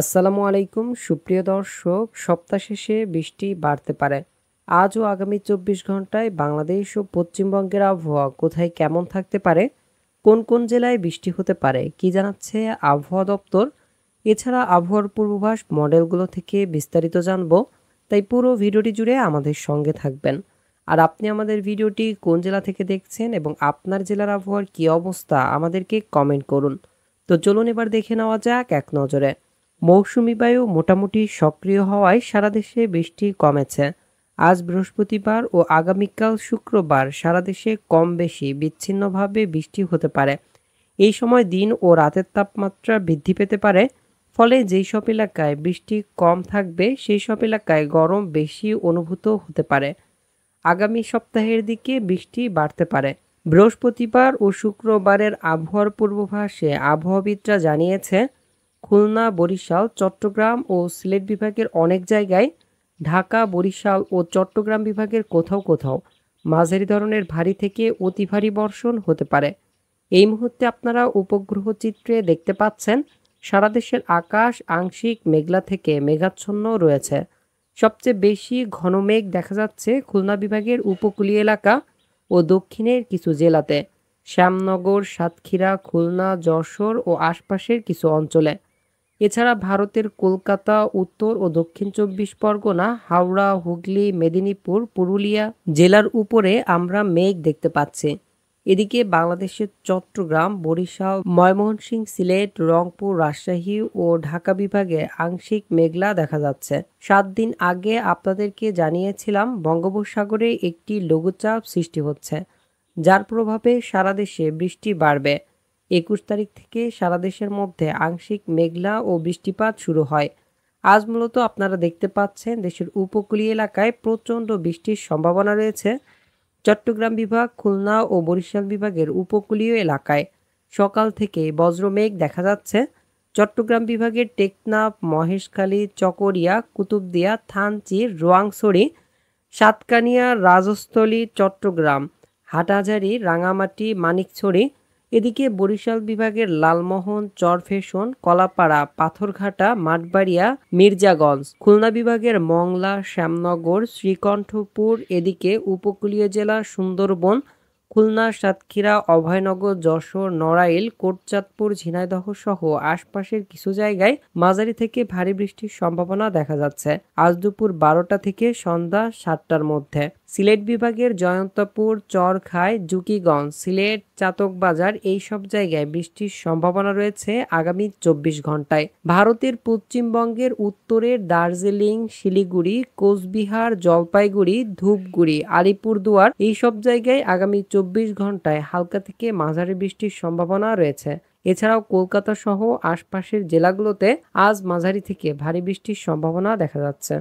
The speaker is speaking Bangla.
আসসালামু আলাইকুম সুপ্রিয় দর্শক, সপ্তাহ শেষে বৃষ্টি বাড়তে পারে। আজ ও আগামী 24 ঘন্টায় বাংলাদেশ ও পশ্চিমবঙ্গের আবহাওয়া কোথায় কেমন থাকতে পারে, কোন কোন জেলায় বৃষ্টি হতে পারে, কি জানাচ্ছে আবহাওয়া দপ্তর। এছাড়া আবহাওয়ার পূর্বাভাস মডেলগুলো থেকে বিস্তারিত জানবো, তাই পুরো ভিডিওটি জুড়ে আমাদের সঙ্গে থাকবেন। আর আপনি আমাদের ভিডিওটি কোন জেলা থেকে দেখছেন এবং আপনার জেলার আবহাওয়ার কী অবস্থা আমাদেরকে কমেন্ট করুন। তো চলুন এবার দেখে নেওয়া যাক এক নজরে। মৌসুমী বায়ু মোটামুটি সক্রিয় হওয়ায় সারা দেশে বৃষ্টি কমেছে। আজ বৃহস্পতিবার ও আগামীকাল শুক্রবার সারা দেশে কম বেশি বিচ্ছিন্নভাবে বৃষ্টি হতে পারে। এই সময় দিন ও রাতের তাপমাত্রা বৃদ্ধি পেতে পারে, ফলে যেই সব এলাকায় বৃষ্টি কম থাকবে সেই সব এলাকায় গরম বেশি অনুভূত হতে পারে। আগামী সপ্তাহের দিকে বৃষ্টি বাড়তে পারে। বৃহস্পতিবার ও শুক্রবারের আবহাওয়ার পূর্বাভাসে আবহাওয়াবিদরা জানিয়েছে, খুলনা, বরিশাল, চট্টগ্রাম ও সিলেট বিভাগের অনেক জায়গায়, ঢাকা, বরিশাল ও চট্টগ্রাম বিভাগের কোথাও কোথাও মাঝারি ধরনের ভারী থেকে অতি ভারী বর্ষণ হতে পারে। এই মুহূর্তে আপনারা উপগ্রহ চিত্রে দেখতে পাচ্ছেন, সারা দেশের আকাশ আংশিক মেঘলা থেকে মেঘাচ্ছন্ন রয়েছে। সবচেয়ে বেশি ঘন মেঘ দেখা যাচ্ছে খুলনা বিভাগের উপকূলীয় এলাকা ও দক্ষিণের কিছু জেলাতে, শ্যামনগর, সাতক্ষীরা, খুলনা, যশোর ও আশপাশের কিছু অঞ্চলে। এছাড়া ভারতের কলকাতা, উত্তর ও দক্ষিণ 24 পরগনা, হাওড়া, হুগলি, মেদিনীপুর, পুরুলিয়া জেলার উপরে আমরা মেঘ দেখতে পাচ্ছি। এদিকে বাংলাদেশের চট্টগ্রাম, বরিশাল, ময়মনসিংহ, সিলেট, রংপুর, রাজশাহী ও ঢাকা বিভাগে আংশিক মেঘলা দেখা যাচ্ছে। 7 দিন আগে আপনাদেরকে জানিয়েছিলাম বঙ্গোপসাগরে একটি লঘুচাপ সৃষ্টি হচ্ছে, যার প্রভাবে সারা দেশে বৃষ্টি বাড়বে। 21 তারিখ থেকে সারা দেশের মধ্যে আংশিক মেঘলা ও বৃষ্টিপাত শুরু হয়। আজ মূলত আপনারা দেখতে পাচ্ছেন দেশের উপকূলীয় এলাকায় প্রচণ্ড বৃষ্টির সম্ভাবনা রয়েছে। চট্টগ্রাম বিভাগ, খুলনা ও বরিশাল বিভাগের উপকূলীয় এলাকায় সকাল থেকে বজ্রমেঘ দেখা যাচ্ছে। চট্টগ্রাম বিভাগের টেকনাফ, মহেশখালী, চকরিয়া, কুতুবদিয়া, থানচি, রোয়াংছড়ি, সাতকানিয়া, রাজস্থলী, চট্টগ্রাম, হাটহাজারী, রাঙামাটি, মানিকছড়ি। এদিকে বরিশাল বিভাগের লালমোহন, চরফ্যাশন, কলাপাড়া, পাথরঘাটা, মাঠবাড়িয়া, মির্জাগঞ্জ। খুলনা বিভাগের মংলা, শ্যামনগর, শ্রীকণ্ঠপুর। এদিকে উপকূলীয় জেলা সুন্দরবন, খুলনা, সাতক্ষীরা, অভয়নগর, যশোর, নড়াইল, কোটচাঁদপুর, ঝিনাইদহ সহ আশপাশের কিছু জায়গায় মাঝারি থেকে ভারী বৃষ্টির সম্ভাবনা দেখা যাচ্ছে আজ দুপুর 12টা থেকে সন্ধ্যা 7টার মধ্যে। সিলেট বিভাগের জয়ন্তপুর, চরখাই, জুকিগঞ্জ, সিলেট, চাতকবাজার এই সব জায়গায় বৃষ্টির সম্ভাবনা রয়েছে আগামী 24 ঘন্টায়। ভারতের পশ্চিমবঙ্গের উত্তরের দার্জিলিং, শিলিগুড়ি, কোচবিহার, জলপাইগুড়ি, ধূপগুড়ি, আলিপুরদুয়ার এই সব জায়গায় আগামী 24 ঘন্টায় হালকা থেকে মাঝারি বৃষ্টির সম্ভাবনা রয়েছে। এছাড়াও কলকাতা সহ আশপাশের জেলাগুলোতে আজ মাঝারি থেকে ভারী বৃষ্টির সম্ভাবনা দেখা যাচ্ছে।